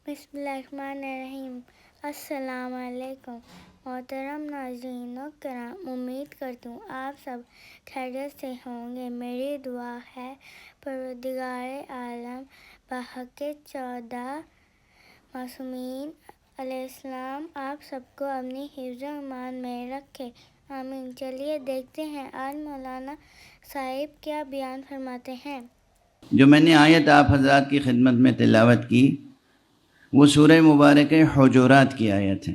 بسم اللہ الرحمن الرحیم۔ السلام علیکم محترم ناظرین و کرام، امید کرتی ہوں آپ سب خیریت سے ہوں گے۔ میری دعا ہے پروردگار عالم بحق 14 معصومین علیہ السلام آپ سب کو اپنی حفظ و امان میں رکھے، آمین۔ چلیے دیکھتے ہیں آج مولانا صاحب کیا بیان فرماتے ہیں۔ جو میں نے آیت آپ حضرات کی خدمت میں تلاوت کی وہ سورہ مبارک حجرات کی آیت ہے۔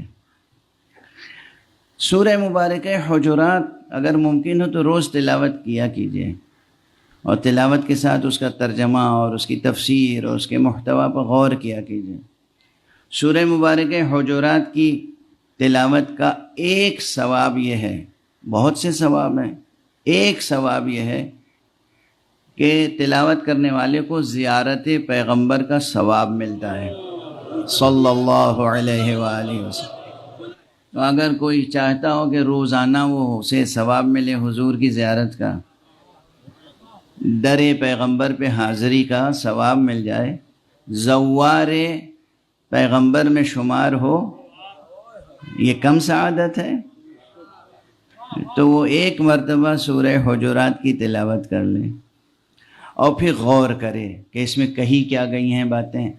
سورہ مبارک حجرات اگر ممکن ہو تو روز تلاوت کیا کیجیے، اور تلاوت کے ساتھ اس کا ترجمہ اور اس کی تفسیر اور اس کے محتوا پر غور کیا کیجیے۔ سورہ مبارک حجرات کی تلاوت کا ایک ثواب یہ ہے، بہت سے ثواب ہیں، ایک ثواب یہ ہے کہ تلاوت کرنے والے کو زیارت پیغمبر کا ثواب ملتا ہے صلی اللہ علیہ وآلہ وسلم۔ تو اگر کوئی چاہتا ہو کہ روزانہ وہ اسے ثواب ملے حضور کی زیارت کا، در پیغمبر پہ حاضری کا ثواب مل جائے، زوار پیغمبر میں شمار ہو، یہ کم سعادت ہے؟ تو وہ ایک مرتبہ سورہ حجرات کی تلاوت کر لیں اور پھر غور کرے کہ اس میں کہی کیا گئی ہیں باتیں۔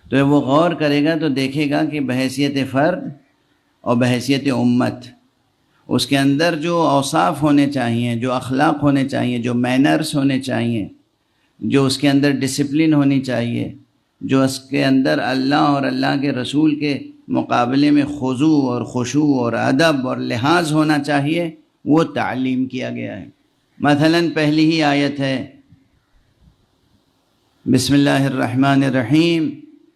تو وہ غور کرے گا تو دیکھے گا کہ بحیثیت فرد اور بحیثیت امت اس کے اندر جو اوصاف ہونے چاہیے، جو اخلاق ہونے چاہیے، جو مینرز ہونے چاہیے، جو اس کے اندر ڈسپلن ہونی چاہیے، جو اس کے اندر اللہ اور اللہ کے رسول کے مقابلے میں خضوع اور خشوع اور ادب اور لحاظ ہونا چاہیے، وہ تعلیم کیا گیا ہے۔ مثلاً پہلی ہی آیت ہے، بسم اللہ الرحمن الرحیم،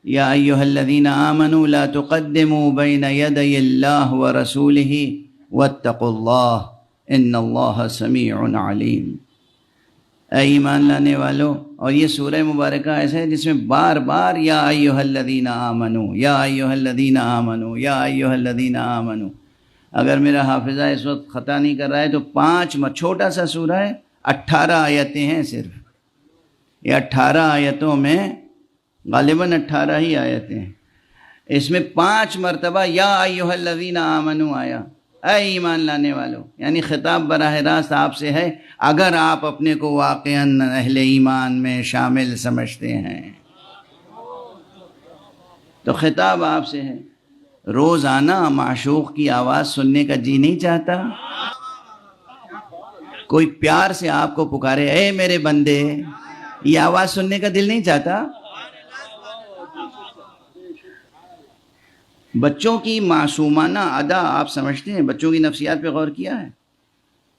یا ایہا الذین آمنوا لا تقدموا بین یدی اللہ ورسولہ واتقوا اللہ ان اللہ سمیع علیم۔ اے ایمان لانے والو، اور یہ سورہ مبارکہ ایسا ہے جس میں بار بار یا ایہا الذین آمنوا، یا ایہا الذین آمنوا، یا ایہا الذین آمنوا۔ اگر میرا حافظہ اس وقت خطا نہیں کر رہا ہے تو 5 چھوٹا سا سورہ ہے، 18 آیتیں ہیں صرف۔ یہ 18 آیتوں میں غالباً 18 ہی آیتیں ہیں، اس میں 5 مرتبہ یا ایھا الذین آمنوا آیا، اے ایمان لانے والو، یعنی خطاب براہ راست آپ سے ہے اگر آپ اپنے کو واقعاً اہل ایمان میں شامل سمجھتے ہیں تو خطاب آپ سے ہے۔ روزانہ معشوق کی آواز سننے کا جی نہیں چاہتا؟ کوئی پیار سے آپ کو پکارے، اے میرے بندے، یہ آواز سننے کا دل نہیں چاہتا؟ بچوں کی معصومانہ ادا آپ سمجھتے ہیں؟ بچوں کی نفسیات پہ غور کیا ہے؟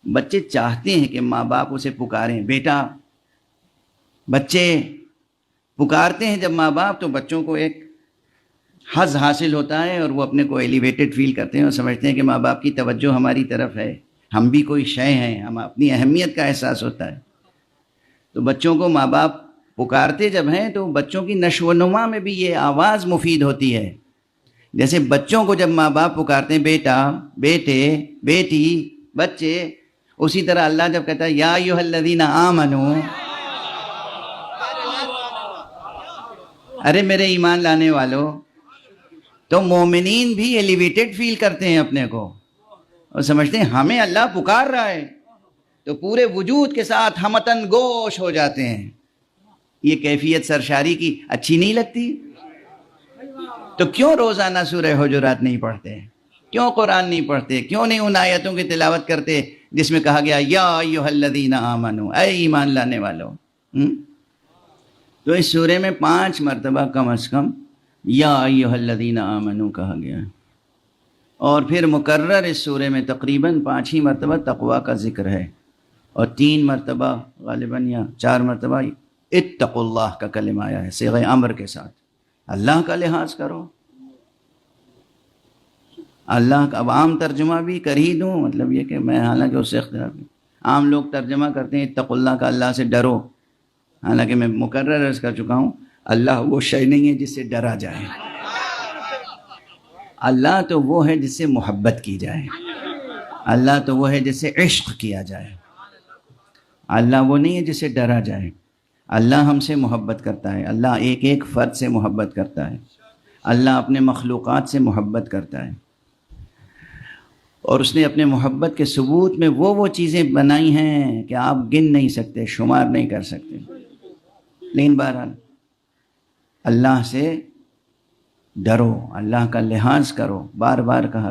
بچے چاہتے ہیں کہ ماں باپ اسے پکاریں بیٹا، بچے پکارتے ہیں جب ماں باپ، تو بچوں کو ایک حظ حاصل ہوتا ہے اور وہ اپنے کو ایلیویٹڈ فیل کرتے ہیں اور سمجھتے ہیں کہ ماں باپ کی توجہ ہماری طرف ہے، ہم بھی کوئی شے ہیں، ہم اپنی اہمیت کا احساس ہوتا ہے۔ تو بچوں کو ماں باپ پکارتے جب ہیں تو بچوں کی نشو و نما میں بھی یہ آواز مفید ہوتی ہے۔ جیسے بچوں کو جب ماں باپ پکارتے ہیں بیٹا، بیٹے، بیٹی، بچے، اسی طرح اللہ جب کہتا ہے یا ایھا الذین آمنوا، ارے میرے ایمان لانے والو، تو مومنین بھی ایلیویٹڈ فیل کرتے ہیں اپنے کو اور سمجھتے ہیں ہمیں اللہ پکار رہا ہے، تو پورے وجود کے ساتھ ہمتن گوش ہو جاتے ہیں۔ یہ کیفیت سرشاری کی اچھی نہیں لگتی؟ تو کیوں روزانہ سورہ حجرات نہیں پڑھتے؟ کیوں قرآن نہیں پڑھتے؟ کیوں نہیں ان آیتوں کی تلاوت کرتے جس میں کہا گیا یا ایھا الذین آمنوا، اے ایمان لانے والو؟ تو اس سورے میں 5 مرتبہ کم از کم یا ایھا الذین آمنوا کہا گیا، اور پھر مکرر اس سورے میں تقریباً 5 ہی مرتبہ تقویٰ کا ذکر ہے، اور 3 مرتبہ غالباً یا 4 مرتبہ اتقوا اللہ کا کلمہ آیا ہے صیغہ امر کے ساتھ۔ اللہ کا لحاظ کرو، اللہ کا۔ اب عام ترجمہ بھی کر ہی دوں، مطلب یہ کہ میں حالانکہ اس سے اختلاف نہیں، عام لوگ ترجمہ کرتے ہیں اتقوا اللہ کا اللہ سے ڈرو، حالانکہ میں مکرر عرض کر چکا ہوں اللہ وہ شے نہیں ہے جس سے ڈرا جائے، اللہ تو وہ ہے جس سے محبت کی جائے، اللہ تو وہ ہے جس سے عشق کیا جائے، اللہ وہ نہیں ہے جس سے ڈرا جائے۔ اللہ ہم سے محبت کرتا ہے، اللہ ایک ایک فرد سے محبت کرتا ہے۔ اللہ اپنے مخلوقات سے محبت کرتا ہے، اور اس نے اپنے محبت کے ثبوت میں وہ چیزیں بنائی ہیں کہ آپ گن نہیں سکتے، شمار نہیں کر سکتے. لیکن بہرحال اللہ سے ڈرو، اللہ کا لحاظ کرو، بار بار کہا.